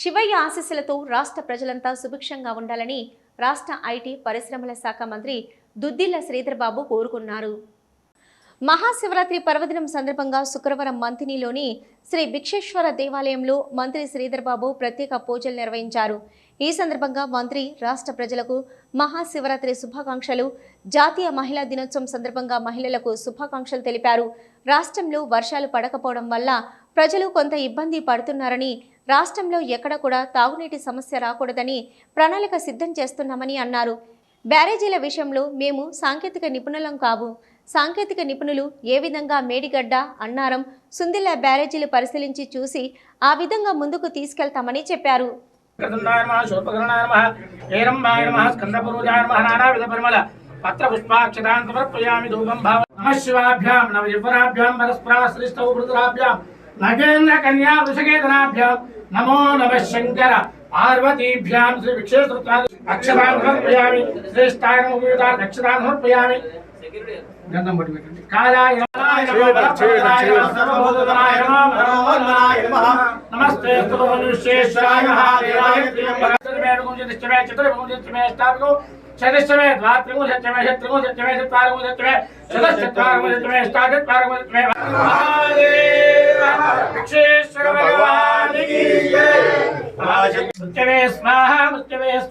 శివయ్య ఆశీస్సులతో రాష్ట్ర ప్రజలంతా సుభిక్షంగా ఉండాలని రాష్ట్ర ఐటీ పరిశ్రమల శాఖ మంత్రి దుద్దిళ్ల శ్రీధర్ బాబు కోరుకున్నారు. మహాశివరాత్రి పర్వదినం సందర్భంగా శుక్రవారం మంతినిలోని శ్రీ భిక్షేశ్వర దేవాలయంలో మంత్రి శ్రీధర్ బాబు ప్రత్యేక పూజలు నిర్వహించారు. ఈ సందర్భంగా మంత్రి రాష్ట్ర ప్రజలకు మహాశివరాత్రి శుభాకాంక్షలు, జాతీయ మహిళా దినోత్సవం సందర్భంగా మహిళలకు శుభాకాంక్షలు తెలిపారు. రాష్ట్రంలో వర్షాలు పడకపోవడం వల్ల ప్రజలు కొంత ఇబ్బంది పడుతున్నారని, రాష్ట్రంలో ఎక్కడ కూడా తాగునీటి సమస్య రాకూడదని ప్రణాళిక సిద్ధం చేస్తున్నామని అన్నారు. బ్యారేజీల విషయంలో మేము సాంకేతిక నిపుణులం కావు. సాంకేతిక నిపుణులు ఏ విధంగా మేడిగడ్డ, అన్నారం, సుందిల్ల బ్యారేజీలు పరిశీలించి చూసి ఆ విధంగా ముందుకు తీసుకెళ్తామని చెప్పారు. नमो नमः शंकर पार्वतीभ्यां श्री विक्षेत्र अक्षरान् समर्पयामि श्रेष्ठाय नमोदा अक्षरान् समर्पयामि गंधं पठितुं कालाय नमः नमस्ते मनुष्येश्वराय महादेवाय त्र्यंबकस्मै गुंजतिष्ठमे चतुर्भुजतिष्ठमे अष्टाभिको चतुष्टमे द्वात्रिको सत्यमे शत्रुको सत्यमे चत्वारिको सत्यमे चतुश्चत्वारिको सत्यमे अष्टाचत्वारिको सत्यमे महादेव विक्षेश्वर भगवान की मुच्यवे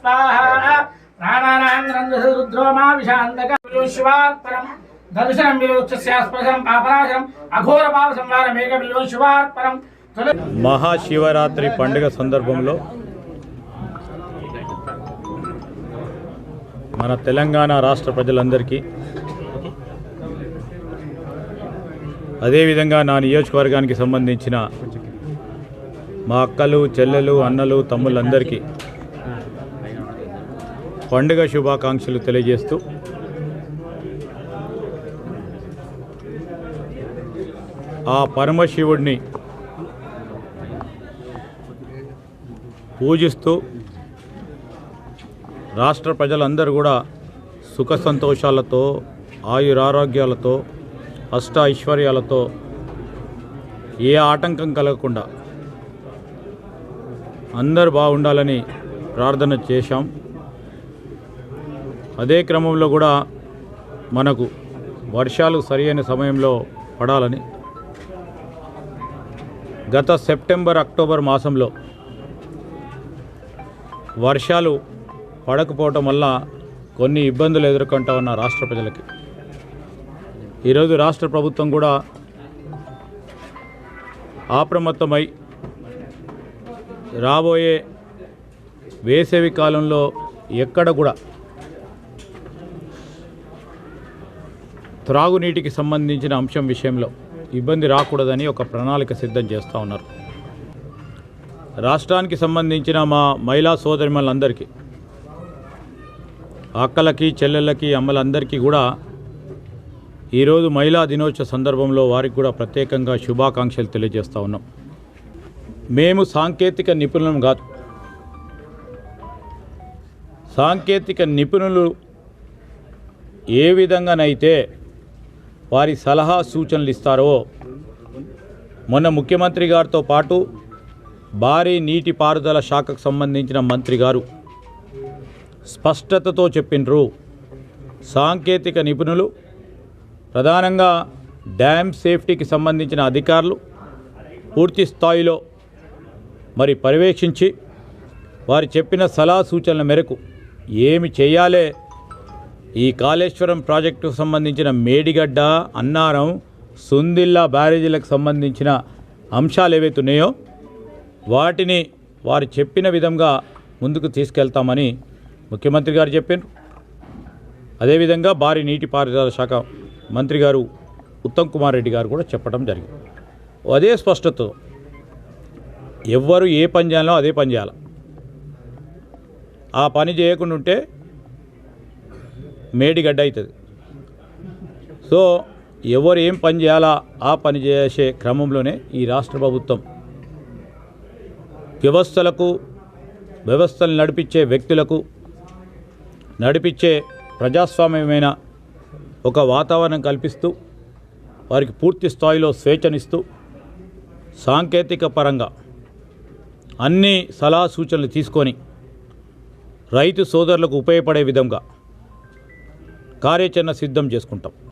स्वाहा प्राणानां रुद्रोमा विशान्तक शिवात्परं दर्शनं विलोचस्यास्पदं पापराशरं अघोर पाप संहारं एकं शिवात्परं మహాశివరాత్రి పండుగ సందర్భంలో మన తెలంగాణ రాష్ట్ర ప్రజలందరికీ, అదేవిధంగా నా నియోజకవర్గానికి సంబంధించిన మా అక్కలు, చెల్లెలు, అన్నలు, తమ్ముళ్ళందరికీ పండుగ శుభాకాంక్షలు తెలియజేస్తూ ఆ పరమశివుడిని పూజిస్తూ రాష్ట్ర ప్రజలందరూ కూడా సుఖ సంతోషాలతో, ఆయురారోగ్యాలతో, అష్ట ఐశ్వర్యాలతో ఏ ఆటంకం కలగకుండా అందరూ బాగుండాలని ప్రార్థన చేశాం. అదే క్రమంలో కూడా మనకు వర్షాలు సరైన సమయంలో పడాలని గత సెప్టెంబర్, అక్టోబర్ మాసంలో వర్షాలు పడకపోవటం వల్ల కొన్ని ఇబ్బందులు ఎదుర్కొంటా ఉన్న రాష్ట్ర ప్రజలకి ఈరోజు రాష్ట్ర ప్రభుత్వం కూడా అప్రమత్తమై రాబోయే వేసవి కాలంలో ఎక్కడ కూడా త్రాగునీటికి సంబంధించిన అంశం విషయంలో ఇబ్బంది రాకూడదని ఒక ప్రణాళిక సిద్ధం చేస్తూ ఉన్నారు. రాష్ట్రానికి సంబంధించిన మా మహిళా సోదరిమణులందరికీ, అక్కలకి, చెల్లెళ్ళకి, అమ్మలందరికీ కూడా ఈరోజు మహిళా దినోత్సవ సందర్భంలో వారికి కూడా ప్రత్యేకంగా శుభాకాంక్షలు తెలియజేస్తూ ఉన్నాం. మేము సాంకేతిక నిపుణులం కాదు. సాంకేతిక నిపుణులు ఏ విధంగానైతే వారి సలహా సూచనలు ఇస్తారో, మొన్న ముఖ్యమంత్రి గారితో పాటు భారీ నీటిపారుదల శాఖకు సంబంధించిన మంత్రి గారు స్పష్టతతో చెప్పినరు. సాంకేతిక నిపుణులు, ప్రధానంగా డ్యామ్ సేఫ్టీకి సంబంధించిన అధికారులు పూర్తి స్థాయిలో మరి పర్యవేక్షించి వారు చెప్పిన సలహా సూచనల మేరకు ఏమి చేయాలే, ఈ కాళేశ్వరం ప్రాజెక్టుకు సంబంధించిన మేడిగడ్డ, అన్నారం, సుందిల్ల బ్యారేజీలకు సంబంధించిన అంశాలు ఏవైతే ఉన్నాయో వాటిని వారు చెప్పిన విధంగా ముందుకు తీసుకెళ్తామని ముఖ్యమంత్రి గారు చెప్పారు. అదేవిధంగా భారీ నీటిపారుదల శాఖ మంత్రి గారు ఉత్తమ్ కుమార్ రెడ్డి గారు కూడా చెప్పడం జరిగింది. అదే స్పష్టత, ఎవ్వరు ఏ పని చేయాలో అదే పని చేయాలి. ఆ పని చేయకుండా ఉంటే మేడిగడ్డ అవుతుంది. సో ఎవరు ఏం పని చేయాలా ఆ పని చేసే క్రమంలోనే ఈ రాష్ట్ర ప్రభుత్వం వ్యవస్థలు నడిపించే వ్యక్తులకు, నడిపించే ప్రజాస్వామ్యమైన ఒక వాతావరణం కల్పిస్తూ వారికి పూర్తి స్థాయిలో స్వేచ్ఛనిస్తూ సాంకేతిక పరంగా అన్ని సలహా సూచనలు తీసుకొని రైతు సోదరులకు ఉపయోగపడే విధంగా కార్యాచరణ సిద్ధం చేసుకుంటాం.